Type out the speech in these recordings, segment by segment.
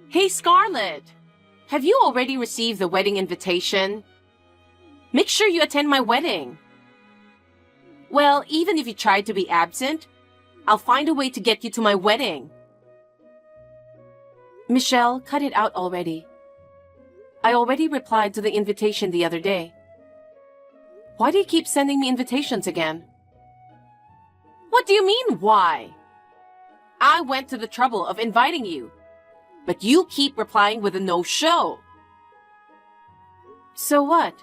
Hey, Scarlett! Have you already received the wedding invitation? Make sure you attend my wedding. Well, even if you try to be absent, I'll find a way to get you to my wedding. Michelle, cut it out already. I already replied to the invitation the other day. Why do you keep sending me invitations again? What do you mean, why? I went to the trouble of inviting you, but you keep replying with a no-show. So what?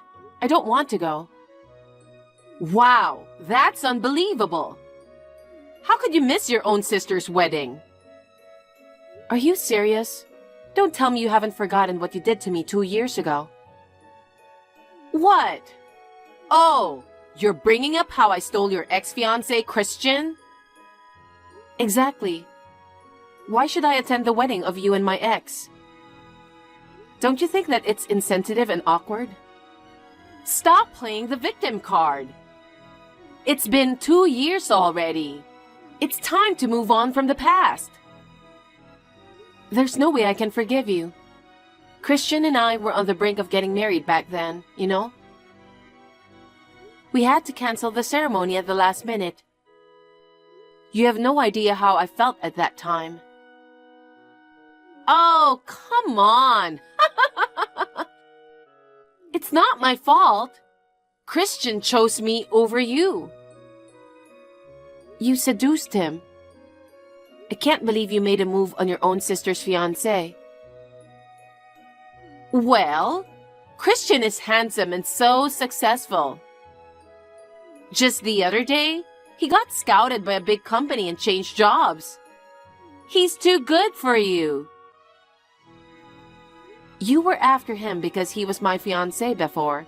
I don't want to go. Wow, that's unbelievable. How could you miss your own sister's wedding? Are you serious? Don't tell me you haven't forgotten what you did to me 2 years ago. What? Oh, you're bringing up how I stole your ex-fiancé, Christian? Exactly. Why should I attend the wedding of you and my ex? Don't you think that it's insensitive and awkward? Stop playing the victim card. It's been 2 years already. It's time to move on from the past. There's no way I can forgive you. Christian and I were on the brink of getting married back then, you know? We had to cancel the ceremony at the last minute. You have no idea how I felt at that time. Oh, come on! It's not my fault. Christian chose me over you. You seduced him. I can't believe you made a move on your own sister's fiancé. Well, Christian is handsome and so successful. Just the other day, he got scouted by a big company and changed jobs. He's too good for you. You were after him because he was my fiancé before.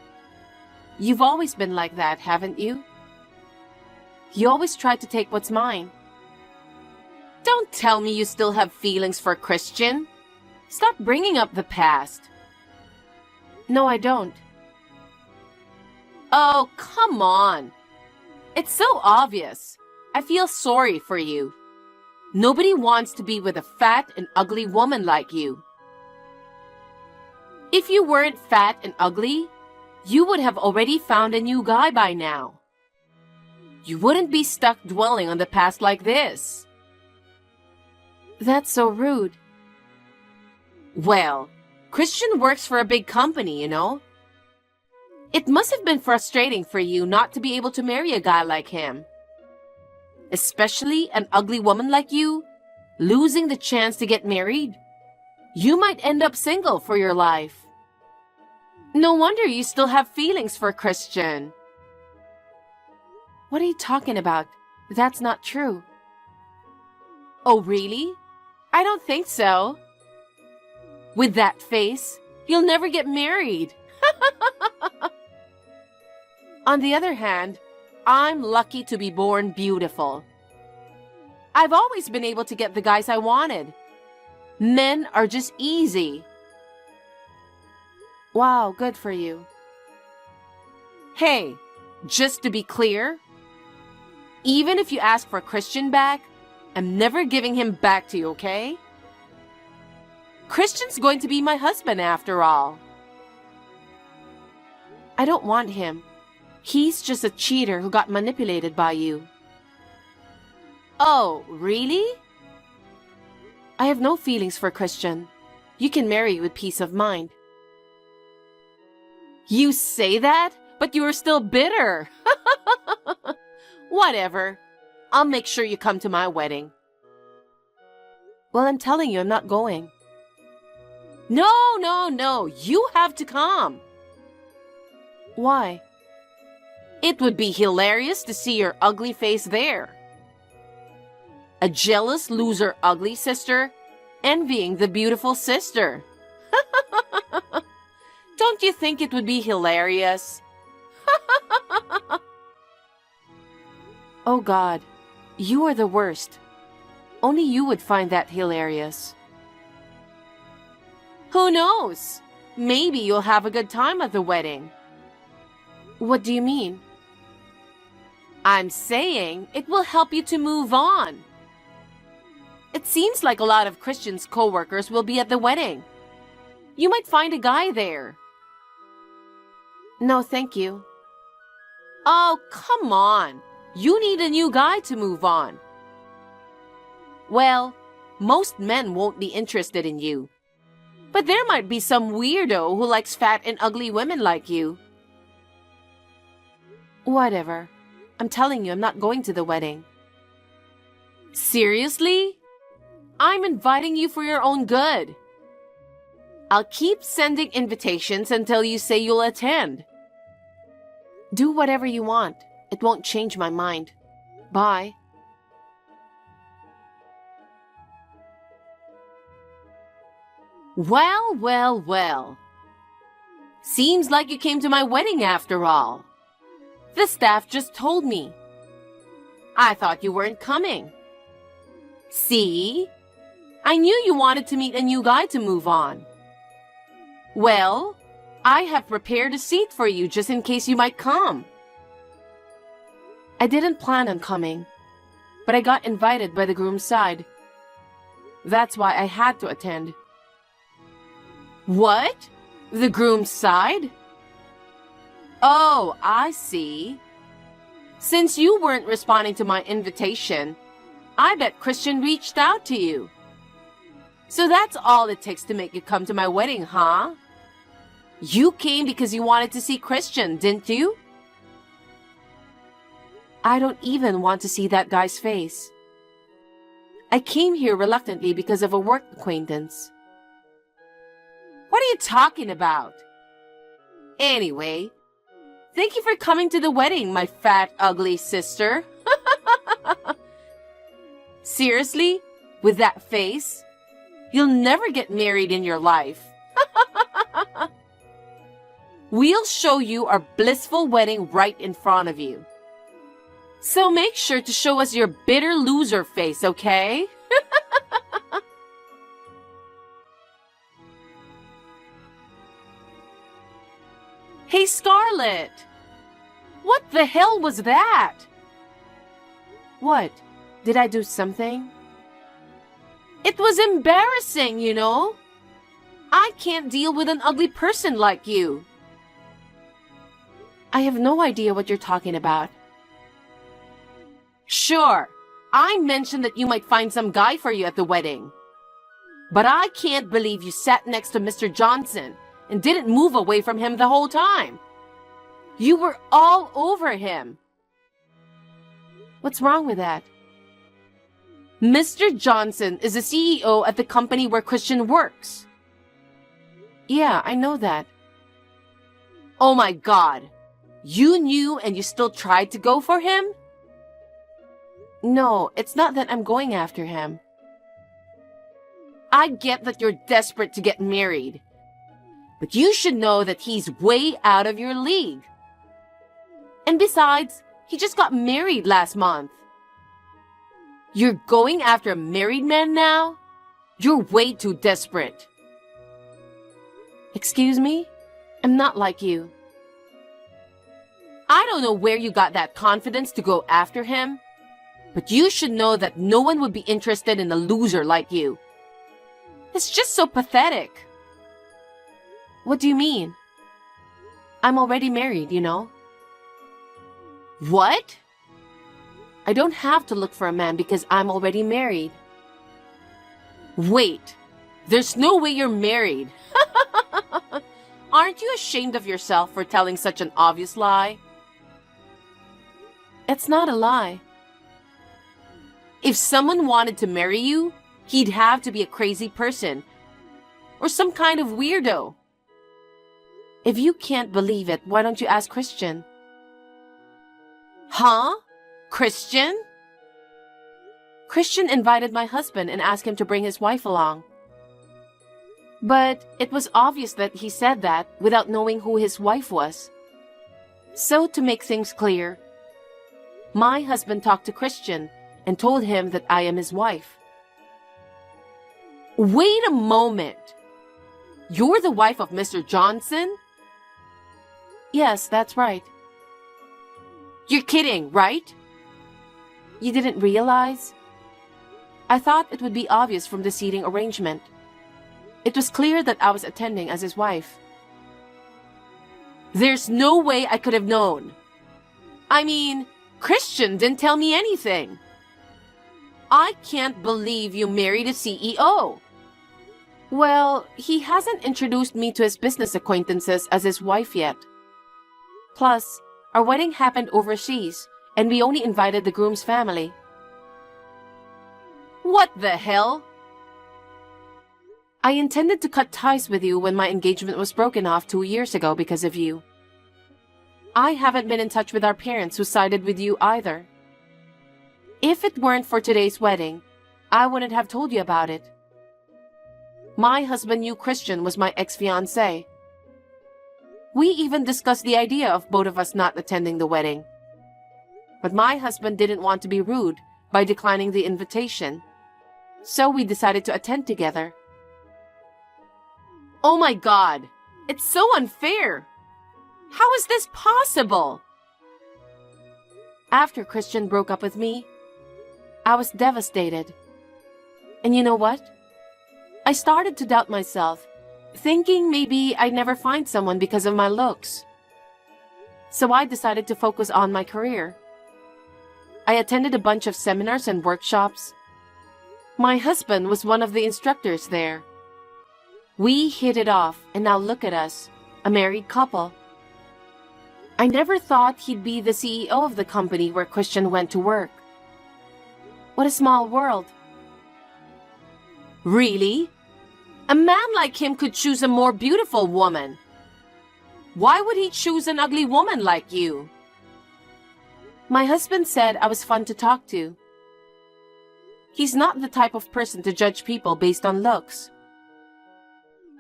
You've always been like that, haven't you? You always try to take what's mine. Don't tell me you still have feelings for Christian. Stop bringing up the past. No, I don't. Oh, come on. It's so obvious. I feel sorry for you. Nobody wants to be with a fat and ugly woman like you. If you weren't fat and ugly, you would have already found a new guy by now. You wouldn't be stuck dwelling on the past like this. That's so rude. Well, Christian works for a big company, you know. It must have been frustrating for you not to be able to marry a guy like him. Especially an ugly woman like you, losing the chance to get married. You might end up single for your life. No wonder you still have feelings for Christian. What are you talking about? That's not true. Oh, really? I don't think so. With that face, you'll never get married. On the other hand, I'm lucky to be born beautiful. I've always been able to get the guys I wanted. Men are just easy. Wow, good for you. Hey, just to be clear, even if you ask for Christian back, I'm never giving him back to you, okay? Christian's going to be my husband after all. I don't want him. He's just a cheater who got manipulated by you. Oh, really? I have no feelings for Christian. You can marry with peace of mind. You say that, but you are still bitter. Whatever. I'll make sure you come to my wedding. Well, I'm telling you, I'm not going. No. You have to come. Why? It would be hilarious to see your ugly face there. A jealous loser ugly sister envying the beautiful sister. Don't you think it would be hilarious? Oh God, you are the worst. Only you would find that hilarious. Who knows? Maybe you'll have a good time at the wedding. What do you mean? I'm saying it will help you to move on. It seems like a lot of Christian's co-workers will be at the wedding. You might find a guy there. No, thank you. Oh, come on. You need a new guy to move on. Well, most men won't be interested in you. But there might be some weirdo who likes fat and ugly women like you. Whatever. I'm telling you, I'm not going to the wedding. Seriously? I'm inviting you for your own good. I'll keep sending invitations until you say you'll attend. Do whatever you want. It won't change my mind. Bye. Well, well, well. Seems like you came to my wedding after all. The staff just told me. I thought you weren't coming. See? I knew you wanted to meet a new guy to move on. Well, I have prepared a seat for you just in case you might come. I didn't plan on coming, but I got invited by the groom's side. That's why I had to attend. What? The groom's side? Oh, I see. Since you weren't responding to my invitation, I bet Christian reached out to you. So that's all it takes to make you come to my wedding, huh? You came because you wanted to see Christian, didn't you? I don't even want to see that guy's face. I came here reluctantly because of a work acquaintance. What are you talking about? Anyway, thank you for coming to the wedding, my fat, ugly sister. Seriously? With that face? You'll never get married in your life. We'll show you our blissful wedding right in front of you. So make sure to show us your bitter loser face, okay? Hey, Scarlett! What the hell was that? What? Did I do something? It was embarrassing, you know? I can't deal with an ugly person like you. I have no idea what you're talking about. Sure, I mentioned that you might find some guy for you at the wedding. But I can't believe you sat next to Mr. Johnson and didn't move away from him the whole time. You were all over him. What's wrong with that? Mr. Johnson is the CEO at the company where Christian works. Yeah, I know that. Oh my God. You knew and you still tried to go for him? No, it's not that I'm going after him. I get that you're desperate to get married. But you should know that he's way out of your league. And besides, he just got married last month. You're going after a married man now? You're way too desperate. Excuse me? I'm not like you. I don't know where you got that confidence to go after him, but you should know that no one would be interested in a loser like you. It's just so pathetic. What do you mean? I'm already married, you know. What? I don't have to look for a man because I'm already married. Wait, there's no way you're married. Aren't you ashamed of yourself for telling such an obvious lie? It's not a lie. If someone wanted to marry you, he'd have to be a crazy person or some kind of weirdo. If you can't believe it, why don't you ask Christian? Huh? Christian? Christian invited my husband and asked him to bring his wife along. But it was obvious that he said that without knowing who his wife was. So to make things clear, my husband talked to Christian and told him that I am his wife. Wait a moment. You're the wife of Mr. Johnson? Yes, that's right. You're kidding, right? You didn't realize? I thought it would be obvious from the seating arrangement. It was clear that I was attending as his wife. There's no way I could have known. I mean, Christian didn't tell me anything. I can't believe you married a CEO. Well, he hasn't introduced me to his business acquaintances as his wife yet. Plus, our wedding happened overseas, and we only invited the groom's family. What the hell? I intended to cut ties with you when my engagement was broken off 2 years ago because of you. I haven't been in touch with our parents who sided with you either. If it weren't for today's wedding, I wouldn't have told you about it. My husband knew Christian was my ex-fiancé. We even discussed the idea of both of us not attending the wedding. But my husband didn't want to be rude by declining the invitation, so we decided to attend together. Oh my God! It's so unfair! How is this possible? After Christian broke up with me, I was devastated. And you know what? I started to doubt myself, thinking maybe I'd never find someone because of my looks. So I decided to focus on my career. I attended a bunch of seminars and workshops. My husband was one of the instructors there. We hit it off, and now look at us, a married couple. I never thought he'd be the CEO of the company where Christian went to work. What a small world. Really? A man like him could choose a more beautiful woman. Why would he choose an ugly woman like you? My husband said I was fun to talk to. He's not the type of person to judge people based on looks.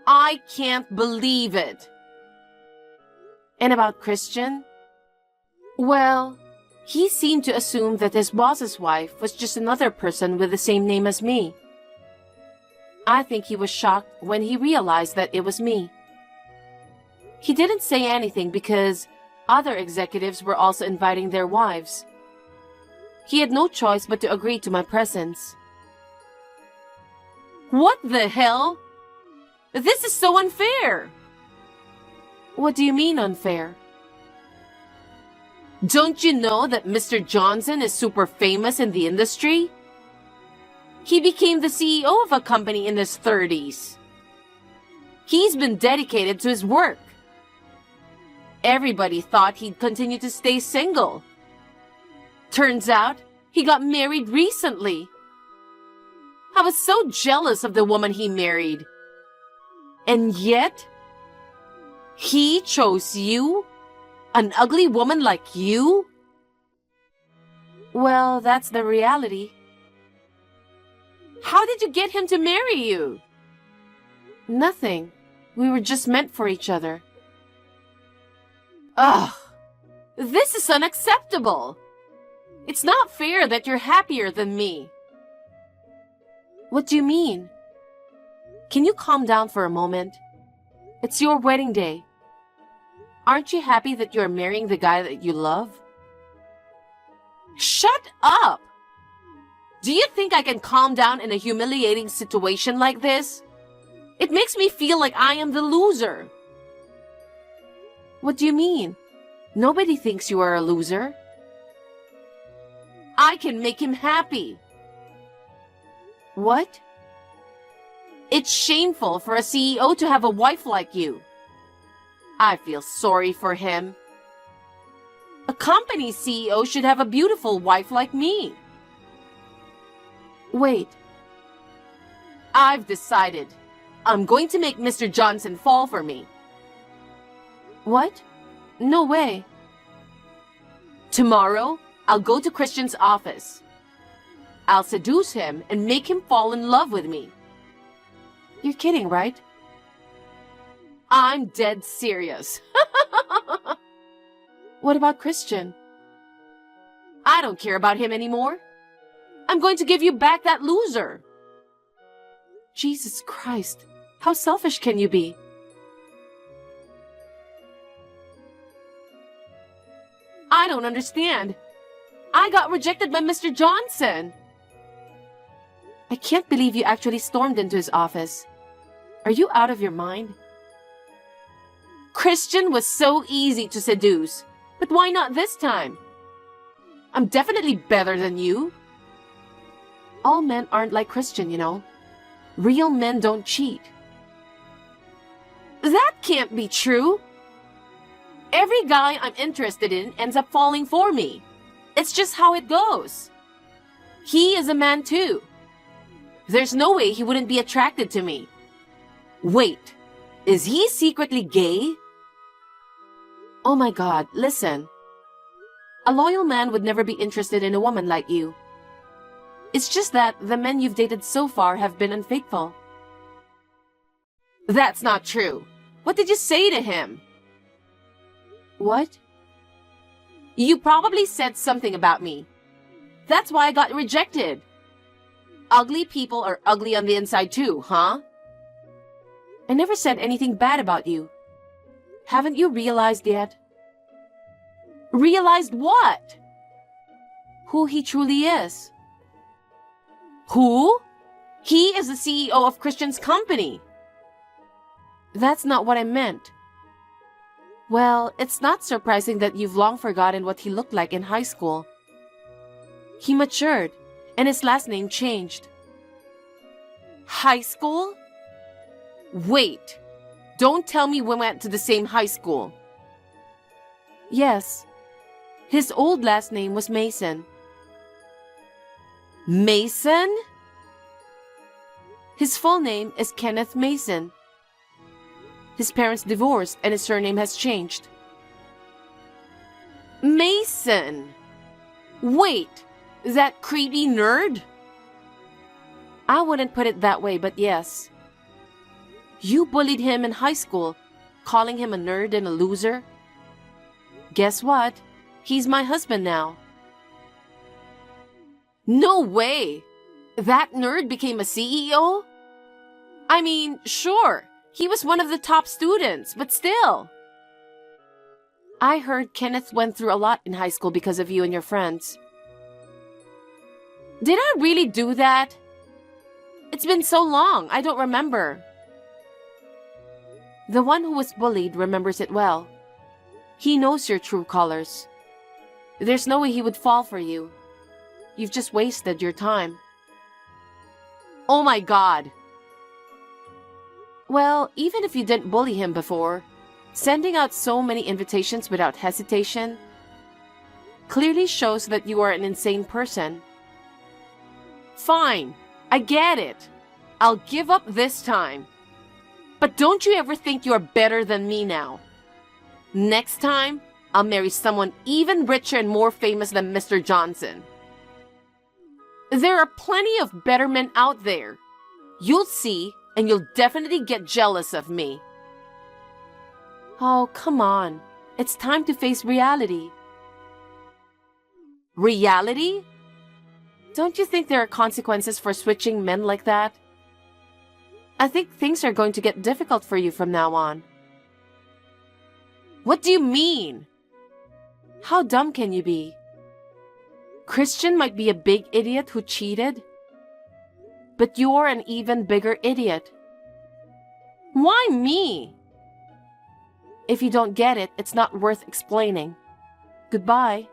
I can't believe it. And about Christian? Well, he seemed to assume that his boss's wife was just another person with the same name as me. I think he was shocked when he realized that it was me. He didn't say anything because other executives were also inviting their wives. He had no choice but to agree to my presence. What the hell? This is so unfair! What do you mean unfair? Don't you know that Mr. Johnson is super famous in the industry? He became the CEO of a company in his 30s. He's been dedicated to his work. Everybody thought he'd continue to stay single. Turns out, he got married recently. I was so jealous of the woman he married. And yet, he chose you? An ugly woman like you? Well, that's the reality. How did you get him to marry you? Nothing. We were just meant for each other. Ugh! This is unacceptable! It's not fair that you're happier than me. What do you mean? Can you calm down for a moment? It's your wedding day. Aren't you happy that you're marrying the guy that you love? Shut up! Do you think I can calm down in a humiliating situation like this? It makes me feel like I am the loser. What do you mean? Nobody thinks you are a loser. I can make him happy. What? It's shameful for a CEO to have a wife like you. I feel sorry for him. A company CEO should have a beautiful wife like me. Wait. I've decided. I'm going to make Mr. Johnson fall for me. What? No way. Tomorrow, I'll go to Christian's office. I'll seduce him and make him fall in love with me. You're kidding, right? I'm dead serious. What about Christian? I don't care about him anymore. I'm going to give you back that loser. Jesus Christ, how selfish can you be? I don't understand. I got rejected by Mr. Johnson. I can't believe you actually stormed into his office. Are you out of your mind? Christian was so easy to seduce, but why not this time? I'm definitely better than you. All men aren't like Christian, you know. Real men don't cheat. That can't be true. Every guy I'm interested in ends up falling for me. It's just how it goes. He is a man too. There's no way he wouldn't be attracted to me. Wait, is he secretly gay? Oh my God, listen. A loyal man would never be interested in a woman like you. It's just that the men you've dated so far have been unfaithful. That's not true. What did you say to him? What? You probably said something about me. That's why I got rejected. Ugly people are ugly on the inside too, huh? I never said anything bad about you. Haven't you realized yet? Realized what? Who he truly is. Who? He is the CEO of Christian's company. That's not what I meant. Well, it's not surprising that you've long forgotten what he looked like in high school. He matured, and his last name changed. High school? Wait, don't tell me we went to the same high school. Yes. His old last name was Mason. Mason? His full name is Kenneth Mason. His parents divorced and his surname has changed. Mason! Wait, that creepy nerd? I wouldn't put it that way, but yes. You bullied him in high school, calling him a nerd and a loser. Guess what? He's my husband now. No way! That nerd became a CEO? I mean, sure, he was one of the top students, but still. I heard Kenneth went through a lot in high school because of you and your friends. Did I really do that? It's been so long, I don't remember. The one who was bullied remembers it well. He knows your true colors. There's no way he would fall for you. You've just wasted your time. Oh my God! Well, even if you didn't bully him before, sending out so many invitations without hesitation clearly shows that you are an insane person. Fine, I get it. I'll give up this time. But don't you ever think you are better than me now. Next time, I'll marry someone even richer and more famous than Mr. Johnson. There are plenty of better men out there. You'll see, and you'll definitely get jealous of me. Oh, come on. It's time to face reality. Reality? Don't you think there are consequences for switching men like that? I think things are going to get difficult for you from now on. What do you mean? How dumb can you be? Christian might be a big idiot who cheated, but you're an even bigger idiot. Why me? If you don't get it, it's not worth explaining. Goodbye.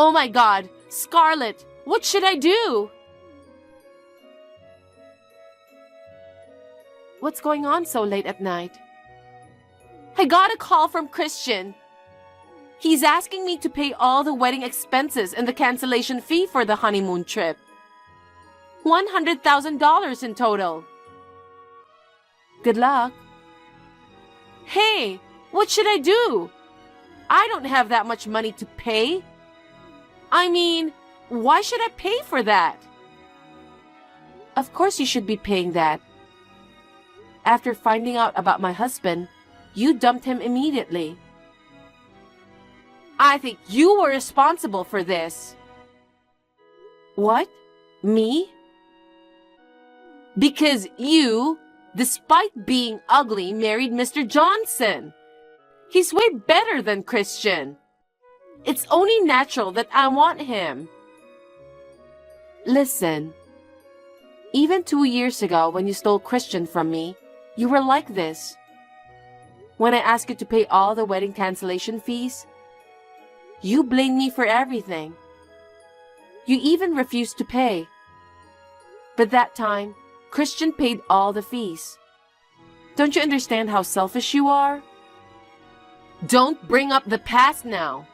Oh my God, Scarlett, what should I do? What's going on so late at night? I got a call from Christian. He's asking me to pay all the wedding expenses and the cancellation fee for the honeymoon trip. $100,000 in total. Good luck. Hey, what should I do? I don't have that much money to pay. I mean, why should I pay for that? Of course you should be paying that. After finding out about my husband, you dumped him immediately. I think you were responsible for this. What? Me? Because you, despite being ugly, married Mr. Johnson. He's way better than Christian. It's only natural that I want him. Listen, even 2 years ago when you stole Christian from me, you were like this. When I asked you to pay all the wedding cancellation fees, you blamed me for everything. You even refused to pay. But that time, Christian paid all the fees. Don't you understand how selfish you are? Don't bring up the past now.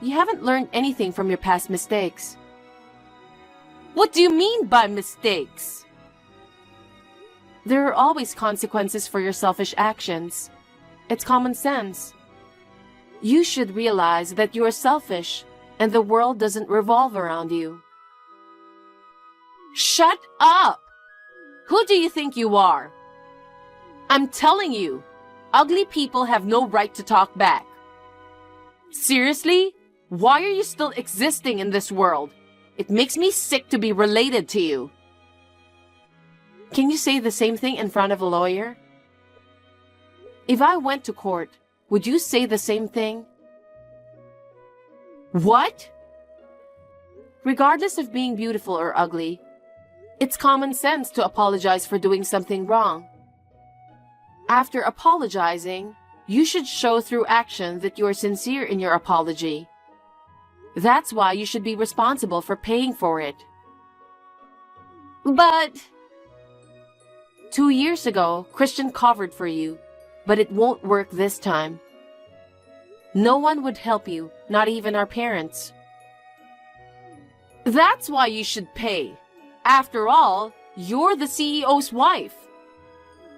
You haven't learned anything from your past mistakes. What do you mean by mistakes? There are always consequences for your selfish actions. It's common sense. You should realize that you are selfish and the world doesn't revolve around you. Shut up! Who do you think you are? I'm telling you, ugly people have no right to talk back. Seriously? Why are you still existing in this world? It makes me sick to be related to you. Can you say the same thing in front of a lawyer? If I went to court, would you say the same thing? What? Regardless of being beautiful or ugly, it's common sense to apologize for doing something wrong. After apologizing, you should show through action that you are sincere in your apology. That's why you should be responsible for paying for it. But 2 years ago, Christian covered for you, but it won't work this time. No one would help you, not even our parents. That's why you should pay. After all, you're the CEO's wife.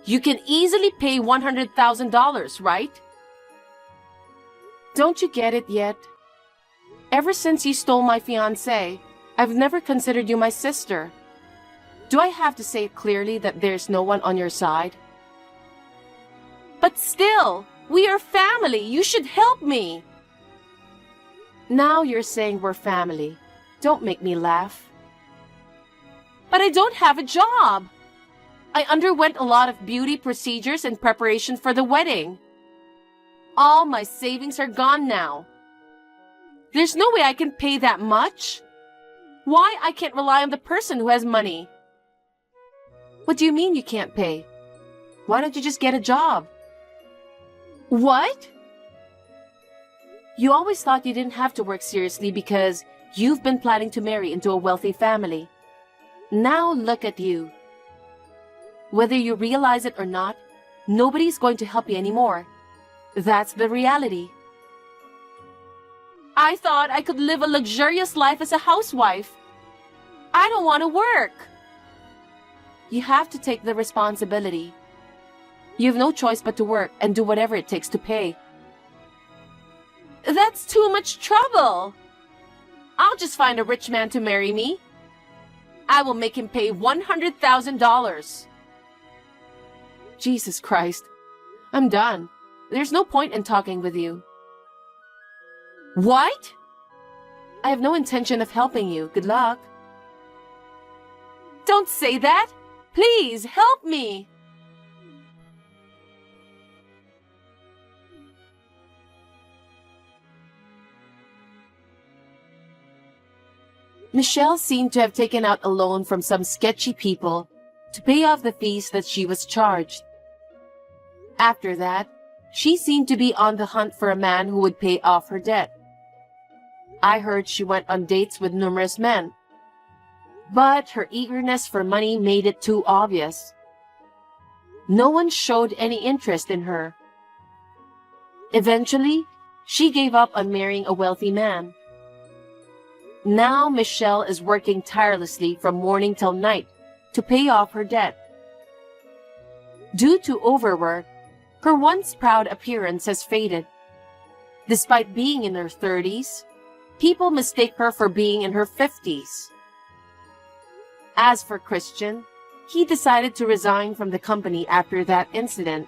You can easily pay $100,000, right? Don't you get it yet? Ever since you stole my fiancé, I've never considered you my sister. Do I have to say clearly that there's no one on your side? But still, we are family. You should help me. Now you're saying we're family. Don't make me laugh. But I don't have a job. I underwent a lot of beauty procedures in preparation for the wedding. All my savings are gone now. There's no way I can pay that much. Why I can't rely on the person who has money? What do you mean you can't pay? Why don't you just get a job? What? You always thought you didn't have to work seriously because you've been planning to marry into a wealthy family. Now look at you. Whether you realize it or not, nobody's going to help you anymore. That's the reality. I thought I could live a luxurious life as a housewife. I don't want to work. You have to take the responsibility. You have no choice but to work and do whatever it takes to pay. That's too much trouble. I'll just find a rich man to marry me. I will make him pay $100,000. Jesus Christ. I'm done. There's no point in talking with you. What? I have no intention of helping you. Good luck. Don't say that. Please, help me. Michelle seemed to have taken out a loan from some sketchy people to pay off the fees that she was charged. After that, she seemed to be on the hunt for a man who would pay off her debt. I heard she went on dates with numerous men, but her eagerness for money made it too obvious. No one showed any interest in her. Eventually, she gave up on marrying a wealthy man. Now Michelle is working tirelessly from morning till night to pay off her debt. Due to overwork, her once proud appearance has faded. Despite being in her 30s, people mistake her for being in her 50s. As for Christian, he decided to resign from the company after that incident.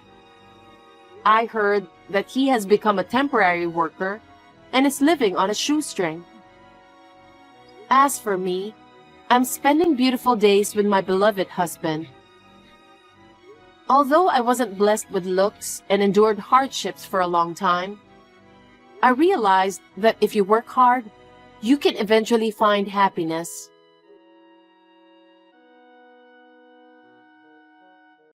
I heard that he has become a temporary worker and is living on a shoestring. As for me, I'm spending beautiful days with my beloved husband. Although I wasn't blessed with looks and endured hardships for a long time, I realized that if you work hard, you can eventually find happiness.